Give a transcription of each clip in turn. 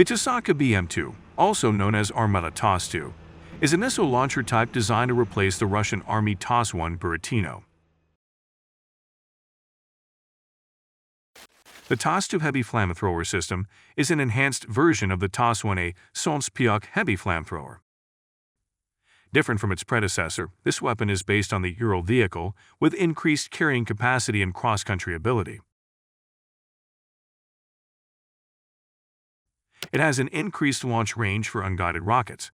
The Tosochka BM-2, also known as Armata TOS-2, is a missile launcher type designed to replace the Russian Army TOS-1 Buratino. The TOS-2 heavy flamethrower system is an enhanced version of the TOS-1A Solntsepyok heavy flamethrower. Different from its predecessor, this weapon is based on the Ural vehicle with increased carrying capacity and cross-country ability. It has an increased launch range for unguided rockets.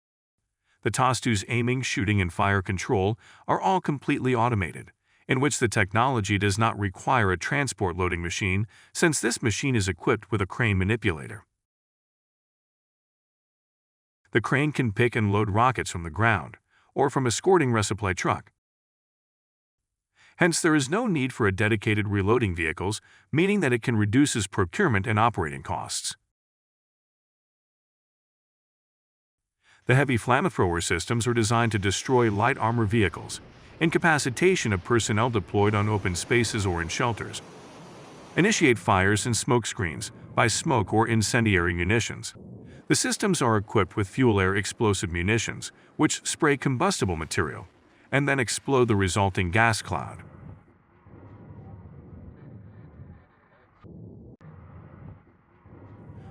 The TOS-2's aiming, shooting, and fire control are all completely automated, in which the technology does not require a transport loading machine since this machine is equipped with a crane manipulator. The crane can pick and load rockets from the ground or from escorting resupply truck. Hence, there is no need for a dedicated reloading vehicles, meaning that it can reduce procurement and operating costs. The heavy flamethrower systems are designed to destroy light armor vehicles, incapacitation of personnel deployed on open spaces or in shelters, initiate fires and smoke screens by smoke or incendiary munitions. The systems are equipped with fuel-air explosive munitions, which spray combustible material and then explode the resulting gas cloud.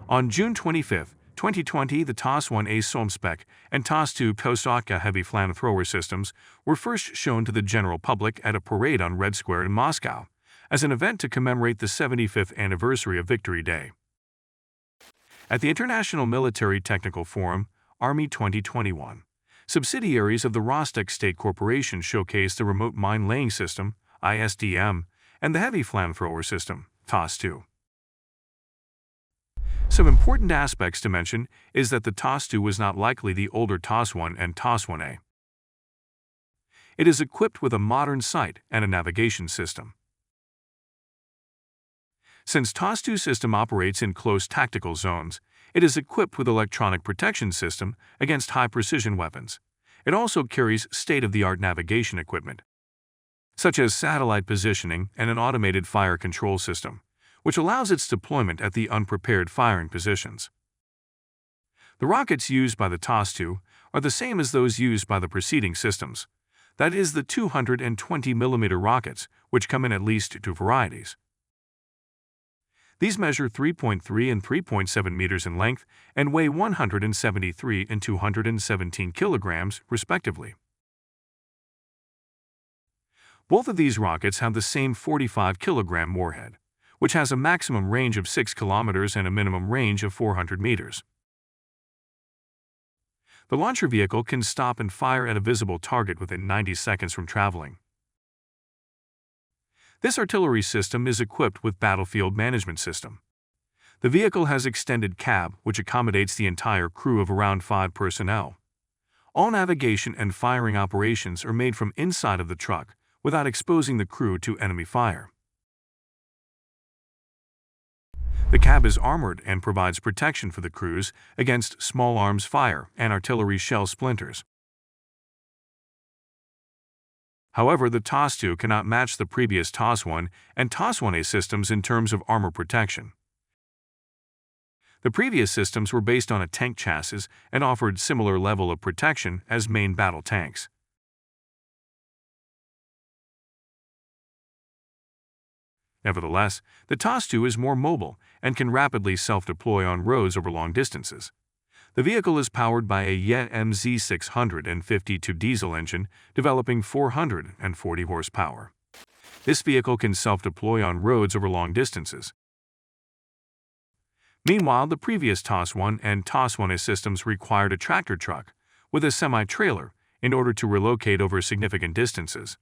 On June 25, 2020, the TOS-1A Solntsepyok and TOS-2 Tosochka heavy flamethrower systems were first shown to the general public at a parade on Red Square in Moscow, as an event to commemorate the 75th anniversary of Victory Day. At the International Military Technical Forum, Army 2021, subsidiaries of the Rostec State Corporation showcased the Remote Mine Laying System, ISDM, and the Heavy Flamethrower System, TOS-2. Some important aspects to mention is that the TOS-2 was not likely the older TOS-1 and TOS-1A. It is equipped with a modern sight and a navigation system. Since TOS-2 system operates in close tactical zones, it is equipped with electronic protection system against high-precision weapons. It also carries state-of-the-art navigation equipment, such as satellite positioning and an automated fire control system, which allows its deployment at the unprepared firing positions. The rockets used by the TOS-2 are the same as those used by the preceding systems, that is the 220mm rockets, which come in at least two varieties. These measure 3.3 and 3.7 meters in length and weigh 173 and 217 kilograms, respectively. Both of these rockets have the same 45-kilogram warhead, which has a maximum range of 6 kilometers and a minimum range of 400 meters. The launcher vehicle can stop and fire at a visible target within 90 seconds from traveling. This artillery system is equipped with battlefield management system. The vehicle has extended cab, which accommodates the entire crew of around 5 personnel. All navigation and firing operations are made from inside of the truck without exposing the crew to enemy fire. The cab is armored and provides protection for the crews against small arms fire and artillery shell splinters. However, the TOS-2 cannot match the previous TOS-1 and TOS-1A systems in terms of armor protection. The previous systems were based on a tank chassis and offered similar level of protection as main battle tanks. Nevertheless, the TOS-2 is more mobile and can rapidly self-deploy on roads over long distances. The vehicle is powered by a YE MZ652 diesel engine, developing 440 horsepower. This vehicle can self-deploy on roads over long distances. Meanwhile, the previous TOS-1 and TOS-1A systems required a tractor truck with a semi-trailer in order to relocate over significant distances.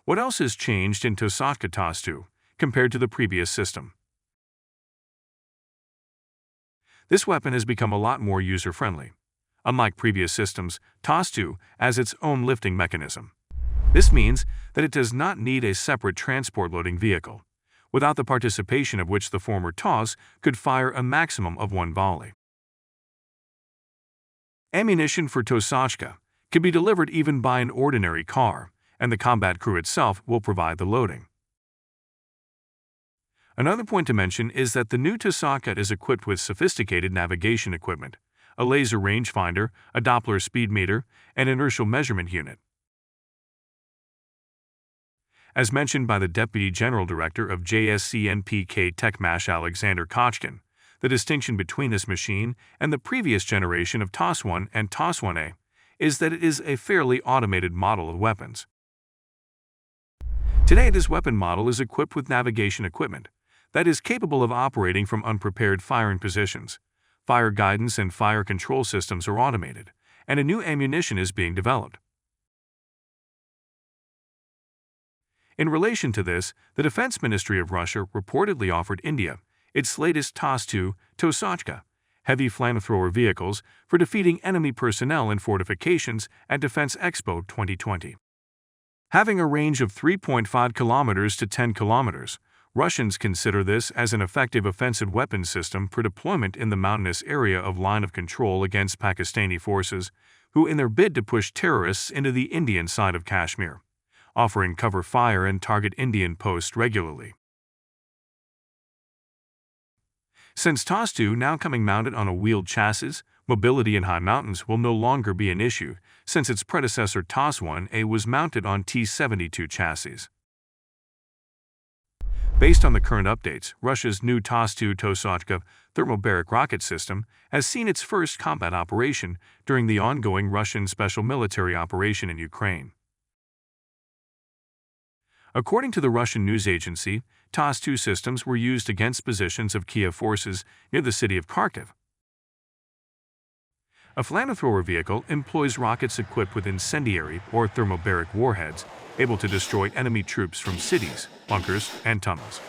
What else has changed in Tosochka TOS-2 compared to the previous system? This weapon has become a lot more user-friendly. Unlike previous systems, TOS-2 has its own lifting mechanism. This means that it does not need a separate transport loading vehicle, without the participation of which the former TOS could fire a maximum of 1 volley. Ammunition for Tosochka can be delivered even by an ordinary car, and the combat crew itself will provide the loading. Another point to mention is that the new Tosochka is equipped with sophisticated navigation equipment, a laser rangefinder, a Doppler speed meter, and inertial measurement unit. As mentioned by the Deputy General Director of JSCNPK Techmash Alexander Kochkin, the distinction between this machine and the previous generation of TOS-1 and TOS-1A is that it is a fairly automated model of weapons. Today, this weapon model is equipped with navigation equipment that is capable of operating from unprepared firing positions. Fire guidance and fire control systems are automated, and a new ammunition is being developed. In relation to this, the Defense Ministry of Russia reportedly offered India its latest TOS-2 Tosochka heavy flamethrower vehicles for defeating enemy personnel in fortifications at Defense Expo 2020. Having a range of 3.5 kilometers to 10 kilometers, Russians consider this as an effective offensive weapons system for deployment in the mountainous area of line of control against Pakistani forces, who in their bid to push terrorists into the Indian side of Kashmir, offering cover fire and target Indian posts regularly. Since TOS-2 now coming mounted on a wheeled chassis, mobility in high mountains will no longer be an issue, since its predecessor TOS-1A was mounted on T-72 chassis. Based on the current updates, Russia's new TOS-2 Tosochka Thermobaric rocket system has seen its first combat operation during the ongoing Russian special military operation in Ukraine. According to the Russian news agency, TOS-2 systems were used against positions of Kiev forces near the city of Kharkiv. A flamethrower vehicle employs rockets equipped with incendiary or thermobaric warheads, able to destroy enemy troops from cities, bunkers, and tunnels.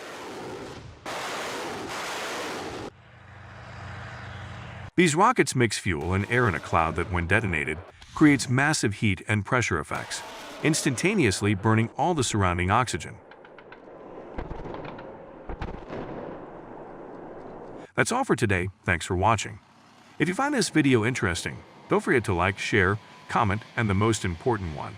These rockets mix fuel and air in a cloud that, when detonated, creates massive heat and pressure effects, instantaneously burning all the surrounding oxygen. That's all for today. Thanks for watching. If you find this video interesting, don't forget to like, share, comment, and the most important one,